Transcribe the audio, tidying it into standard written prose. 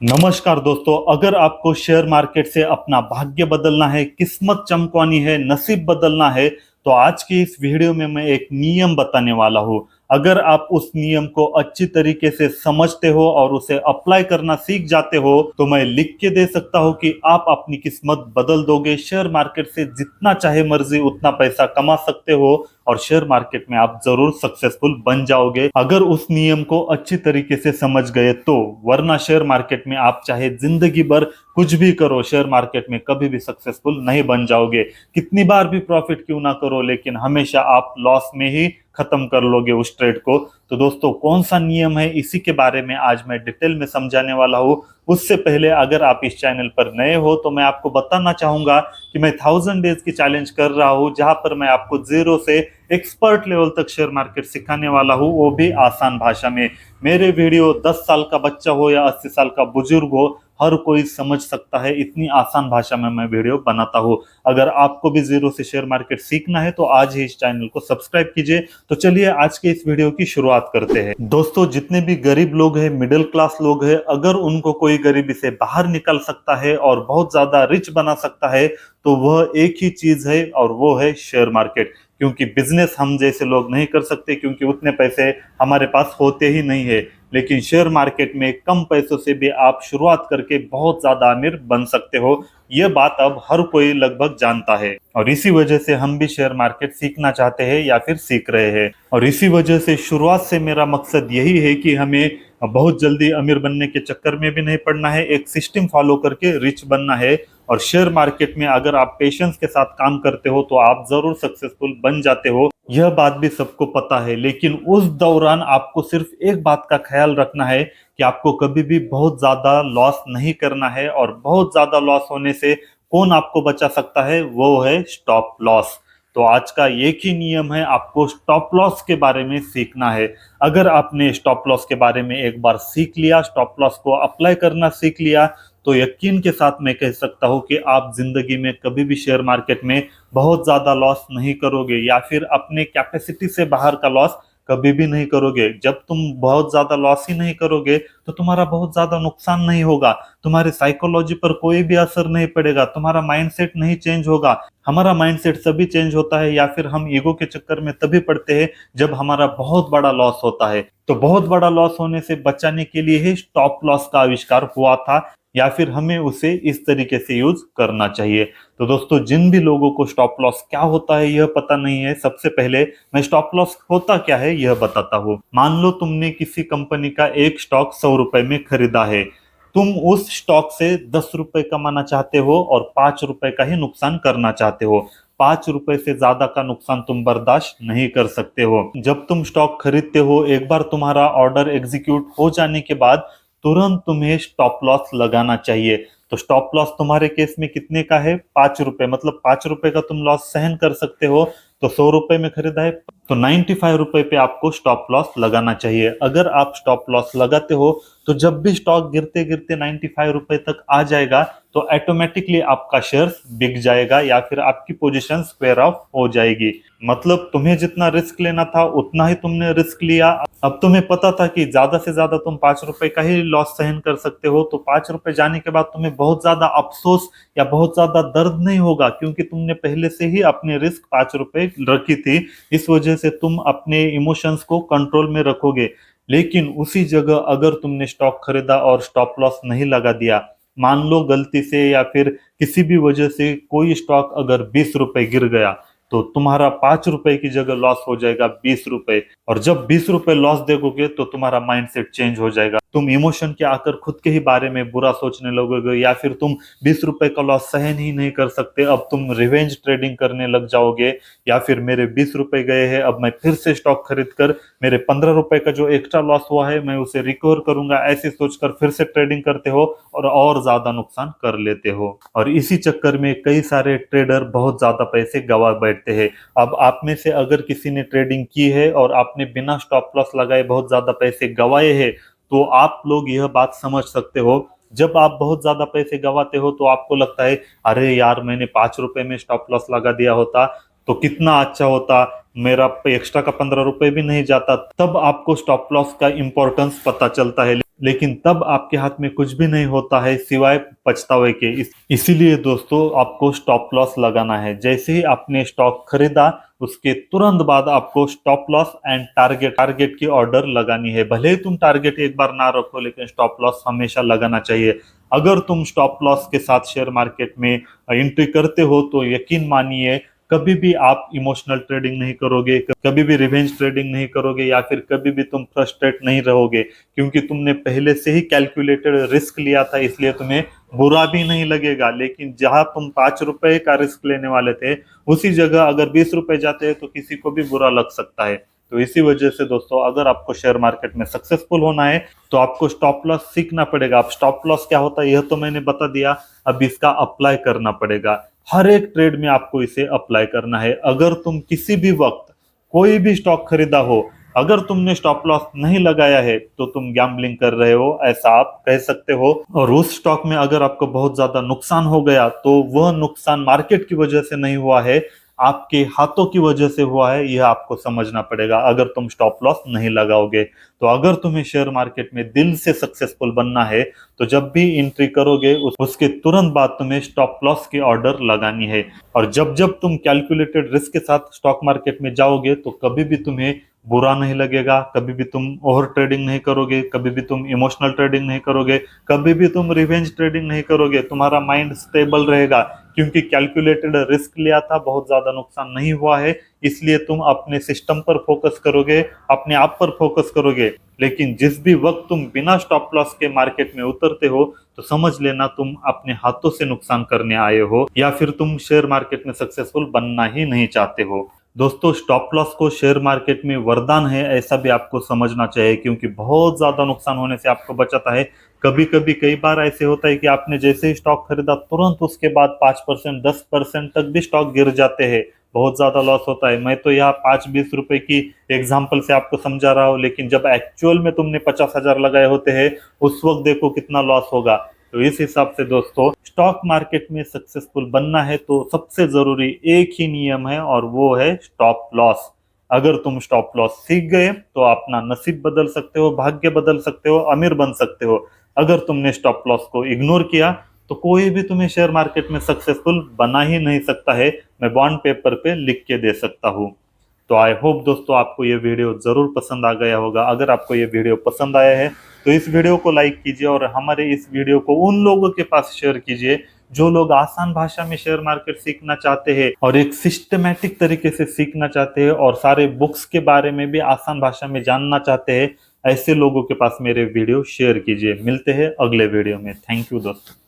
नमस्कार दोस्तों, अगर आपको शेयर मार्केट से अपना भाग्य बदलना है, किस्मत चमकवानी है, नसीब बदलना है, तो आज की इस वीडियो में मैं एक नियम बताने वाला हूं। अगर आप उस नियम को अच्छी तरीके से समझते हो और उसे अप्लाई करना सीख जाते हो, तो मैं लिख के दे सकता हूं कि आप अपनी किस्मत बदल दोगे। शेयर मार्केट से जितना चाहे मर्जी उतना पैसा कमा सकते हो और शेयर मार्केट में आप जरूर सक्सेसफुल बन जाओगे, अगर उस नियम को अच्छी तरीके से समझ गए तो। वरना शेयर मार्केट में आप चाहे जिंदगी भर कुछ भी करो, शेयर मार्केट में कभी भी सक्सेसफुल नहीं बन जाओगे। कितनी बार भी प्रॉफिट क्यों ना करो, लेकिन हमेशा आप लॉस में ही खत्म कर लोगे उस ट्रेड को। तो दोस्तों, कौन सा नियम है, इसी के बारे में आज मैं डिटेल में समझाने वाला हूँ। उससे पहले अगर आप इस चैनल पर नए हो तो मैं आपको बताना चाहूंगा कि मैं 1000 डेज की चैलेंज कर रहा हूं, जहां पर मैं आपको जीरो से एक्सपर्ट लेवल तक शेयर मार्केट सिखाने वाला हूं, वो भी आसान भाषा में। मेरे वीडियो 10 साल का बच्चा हो या 80 साल का बुजुर्ग हो, हर कोई समझ सकता है। इतनी आसान भाषा में मैं वीडियो बनाता हूं। अगर आपको भी जीरो से शेयर मार्केट सीखना है तो आज ही इस चैनल को सब्सक्राइब कीजिए। तो चलिए आज के इस वीडियो की शुरुआत करते हैं। दोस्तों, जितने भी गरीब लोग हैं, मिडिल क्लास लोग हैं, अगर उनको कोई गरीबी से बाहर निकल सकता है और बहुत ज्यादा रिच बना सकता है, तो वह एक ही चीज है और वो है शेयर मार्केट। क्योंकि बिजनेस हम जैसे लोग नहीं कर सकते, क्योंकि उतने पैसे हमारे पास होते ही नहीं है। लेकिन शेयर मार्केट में कम पैसों से भी आप शुरुआत करके बहुत ज्यादा अमीर बन सकते हो। यह बात अब हर कोई लगभग जानता है और इसी वजह से हम भी शेयर मार्केट सीखना चाहते हैं या फिर सीख रहे हैं। और इसी वजह से शुरुआत से मेरा मकसद यही है कि हमें बहुत जल्दी अमीर बनने के चक्कर में भी नहीं पड़ना है, एक सिस्टम फॉलो करके रिच बनना है। और शेयर मार्केट में अगर आप पेशेंस के साथ काम करते हो तो आप जरूर सक्सेसफुल बन जाते हो। यह बात भी सबको पता है, लेकिन उस दौरान आपको सिर्फ एक बात का ख्याल रखना है कि आपको कभी भी बहुत ज्यादा लॉस नहीं करना है। और बहुत ज्यादा लॉस होने से कौन आपको बचा सकता है, वो है स्टॉप लॉस। तो आज का एक ही नियम है, आपको स्टॉप लॉस के बारे में सीखना है। अगर आपने स्टॉप लॉस के बारे में एक बार सीख लिया, स्टॉप लॉस को अप्लाई करना सीख लिया, तो यकीन के साथ मैं कह सकता हूं कि आप जिंदगी में कभी भी शेयर मार्केट में बहुत ज्यादा लॉस नहीं करोगे, या फिर अपने कैपेसिटी से बाहर का लॉस कभी भी नहीं करोगे। जब तुम बहुत ज्यादा लॉस ही नहीं करोगे तो तुम्हारा बहुत ज्यादा नुकसान नहीं होगा, तुम्हारे साइकोलॉजी पर कोई भी असर नहीं पड़ेगा, तुम्हारा माइंडसेट नहीं चेंज होगा। हमारा माइंडसेट तभी चेंज होता है, या फिर हम ईगो के चक्कर में तभी पड़ते हैं जब हमारा बहुत बड़ा लॉस होता है। तो बहुत बड़ा लॉस होने से बचाने के लिए ही स्टॉप लॉस का आविष्कार हुआ था, या फिर हमें उसे इस तरीके से यूज करना चाहिए। तो दोस्तों, जिन भी लोगों को स्टॉप लॉस क्या होता है यह पता नहीं है, सबसे पहले मैं स्टॉप लॉस होता क्या है यह बताता हूँ। मान लो तुमने किसी कंपनी का एक स्टॉक 100 रुपए में खरीदा है। तुम उस स्टॉक से 10 रुपए कमाना चाहते हो और 5 रुपए का ही नुकसान करना चाहते हो। 5 रुपए से ज्यादा का नुकसान तुम बर्दाश्त नहीं कर सकते हो। जब तुम स्टॉक खरीदते हो, एक बार तुम्हारा ऑर्डर एग्जीक्यूट हो जाने के बाद तुरंत तुम्हें स्टॉप लॉस लगाना चाहिए। तो स्टॉप लॉस तुम्हारे केस में कितने का है? 5 रुपए, मतलब 5 रुपए का तुम लॉस सहन कर सकते हो। तो 100 रुपए में खरीदा है तो 95 रुपए पे आपको स्टॉप लॉस लगाना चाहिए। अगर आप स्टॉप लॉस लगाते हो तो जब भी स्टॉक गिरते गिरते 95 रुपए तक आ जाएगा तो ऑटोमेटिकली आपका शेयर बिक जाएगा, या फिर आपकी पोजीशन स्क्वायर ऑफ हो जाएगी। मतलब तुम्हें जितना रिस्क लेना था उतना ही तुमने रिस्क लिया। अब तुम्हें पता था कि ज्यादा से ज्यादा तुम 5 रुपए का ही लॉस सहन कर सकते हो, तो 5 रुपए जाने के बाद तुम्हें बहुत ज्यादा अफसोस या बहुत ज्यादा दर्द नहीं होगा, क्योंकि तुमने पहले से ही अपने रिस्क 5 रुपए रखी थी। इस वजह से तुम अपने इमोशंस को कंट्रोल में रखोगे। लेकिन उसी जगह अगर तुमने स्टॉक खरीदा और स्टॉप लॉस नहीं लगा दिया, मान लो गलती से या फिर किसी भी वजह से कोई स्टॉक अगर 20 रुपए गिर गया, तो तुम्हारा 5 रुपए की जगह लॉस हो जाएगा 20 रुपए। और जब 20 रुपए लॉस देखोगे तो तुम्हारा माइंडसेट चेंज हो जाएगा। तुम इमोशन के आकर खुद के ही बारे में बुरा सोचने लगोगे, या फिर तुम 20 रुपए का लॉस सहन ही नहीं कर सकते, अब तुम रिवेंज ट्रेडिंग करने लग जाओगे। या फिर मेरे 20 रुपए गए हैं, अब मैं फिर से स्टॉक खरीद कर मेरे 15 रुपए का जो एक्स्ट्रा लॉस हुआ है मैं उसे रिकवर करूंगा, ऐसे सोचकर फिर से ट्रेडिंग करते हो और ज्यादा नुकसान कर लेते हो। और इसी चक्कर में कई सारे ट्रेडर बहुत ज्यादा पैसे गवा बैठते हैं। अब आप में से अगर किसी ने ट्रेडिंग की है और आपने बिना स्टॉप लॉस लगाए बहुत ज्यादा पैसे गवाए हैं, तो आप लोग यह बात समझ सकते हो। जब आप बहुत ज्यादा पैसे गवाते हो तो आपको लगता है, अरे यार मैंने 5 रुपए में स्टॉप लॉस लगा दिया होता तो कितना अच्छा होता, मेरा एक्स्ट्रा का 15 रुपए भी नहीं जाता। तब आपको स्टॉप लॉस का इंपॉर्टेंस पता चलता है। लेकिन तब आपके हाथ में कुछ भी नहीं होता है सिवाय पछतावे के। इसीलिए दोस्तों आपको स्टॉप लॉस लगाना है। जैसे ही आपने स्टॉक खरीदा उसके तुरंत बाद आपको स्टॉप लॉस एंड टारगेट की ऑर्डर लगानी है। भले ही तुम टारगेट एक बार ना रखो लेकिन स्टॉप लॉस हमेशा लगाना चाहिए। अगर तुम स्टॉप लॉस के साथ शेयर मार्केट में एंट्री करते हो तो यकीन मानिए कभी भी आप इमोशनल ट्रेडिंग नहीं करोगे, कभी भी रिवेंज ट्रेडिंग नहीं करोगे, या फिर कभी भी तुम फ्रस्ट्रेट नहीं रहोगे, क्योंकि तुमने पहले से ही कैलकुलेटेड रिस्क लिया था, इसलिए तुम्हें बुरा भी नहीं लगेगा। लेकिन जहां तुम 5 रुपए का रिस्क लेने वाले थे उसी जगह अगर 20 रुपए जाते हैं तो किसी को भी बुरा लग सकता है। तो इसी वजह से दोस्तों अगर आपको शेयर मार्केट में सक्सेसफुल होना है तो आपको स्टॉप लॉस सीखना पड़ेगा। अब स्टॉप लॉस क्या होता है यह तो मैंने बता दिया, अब इसका अप्लाई करना पड़ेगा। हर एक ट्रेड में आपको इसे अप्लाई करना है। अगर तुम किसी भी वक्त कोई भी स्टॉक खरीदा हो, अगर तुमने स्टॉप लॉस नहीं लगाया है तो तुम गैम्बलिंग कर रहे हो, ऐसा आप कह सकते हो। और उस स्टॉक में अगर आपको बहुत ज्यादा नुकसान हो गया तो वह नुकसान मार्केट की वजह से नहीं हुआ है, आपके हाथों की वजह से हुआ है, यह आपको समझना पड़ेगा अगर तुम स्टॉप लॉस नहीं लगाओगे। तो अगर तुम्हें शेयर मार्केट में दिल से सक्सेसफुल बनना है तो जब भी एंट्री करोगे उसके तुरंत बाद तुम्हें स्टॉप लॉस की ऑर्डर लगानी है। और जब जब तुम कैलकुलेटेड रिस्क के साथ स्टॉक मार्केट में जाओगे तो कभी भी तुम्हें बुरा नहीं लगेगा, कभी भी तुम ओवर ट्रेडिंग नहीं करोगे, कभी भी तुम इमोशनल ट्रेडिंग नहीं करोगे, कभी भी तुम रिवेंज ट्रेडिंग नहीं करोगे। तुम्हारा माइंड स्टेबल रहेगा क्योंकि कैलकुलेटेड रिस्क लिया था, बहुत ज्यादा नुकसान नहीं हुआ है, इसलिए तुम अपने सिस्टम पर फोकस करोगे, अपने आप पर फोकस करोगे। लेकिन जिस भी वक्त तुम बिना स्टॉप लॉस के मार्केट में उतरते हो तो समझ लेना तुम अपने हाथों से नुकसान करने आए हो, या फिर तुम शेयर मार्केट में सक्सेसफुल बनना ही नहीं चाहते हो। दोस्तों स्टॉप लॉस को शेयर मार्केट में वरदान है ऐसा भी आपको समझना चाहिए, क्योंकि बहुत ज्यादा नुकसान होने से आपको बचाता है। कभी कभी कई बार ऐसे होता है कि आपने जैसे ही स्टॉक खरीदा तुरंत उसके बाद 5% 10% तक भी स्टॉक गिर जाते हैं, बहुत ज्यादा लॉस होता है। मैं तो यहाँ 5-20 रुपए की एग्जाम्पल से आपको समझा रहा हूँ, लेकिन जब एक्चुअल में तुमने 50,000 लगाए होते हैं उस वक्त देखो कितना लॉस होगा। तो इस हिसाब से दोस्तों स्टॉक मार्केट में सक्सेसफुल बनना है तो सबसे जरूरी एक ही नियम है और वो है स्टॉप लॉस। अगर तुम स्टॉप लॉस सीख गए तो अपना नसीब बदल सकते हो, भाग्य बदल सकते हो, अमीर बन सकते हो। अगर तुमने स्टॉप लॉस को इग्नोर किया तो कोई भी तुम्हें शेयर मार्केट में सक्सेसफुल बना ही नहीं सकता है, मैं बॉन्ड पेपर पे लिख के दे सकता हूँ। तो आई होप दोस्तों आपको ये वीडियो जरूर पसंद आ गया होगा। अगर आपको ये वीडियो पसंद आया है तो इस वीडियो को लाइक कीजिए और हमारे इस वीडियो को उन लोगों के पास शेयर कीजिए जो लोग आसान भाषा में शेयर मार्केट सीखना चाहते हैं और एक सिस्टमैटिक तरीके से सीखना चाहते हैं और सारे बुक्स के बारे में भी आसान भाषा में जानना चाहते हैं। ऐसे लोगों के पास मेरे वीडियो शेयर कीजिए। मिलते हैं अगले वीडियो में। थैंक यू दोस्तों।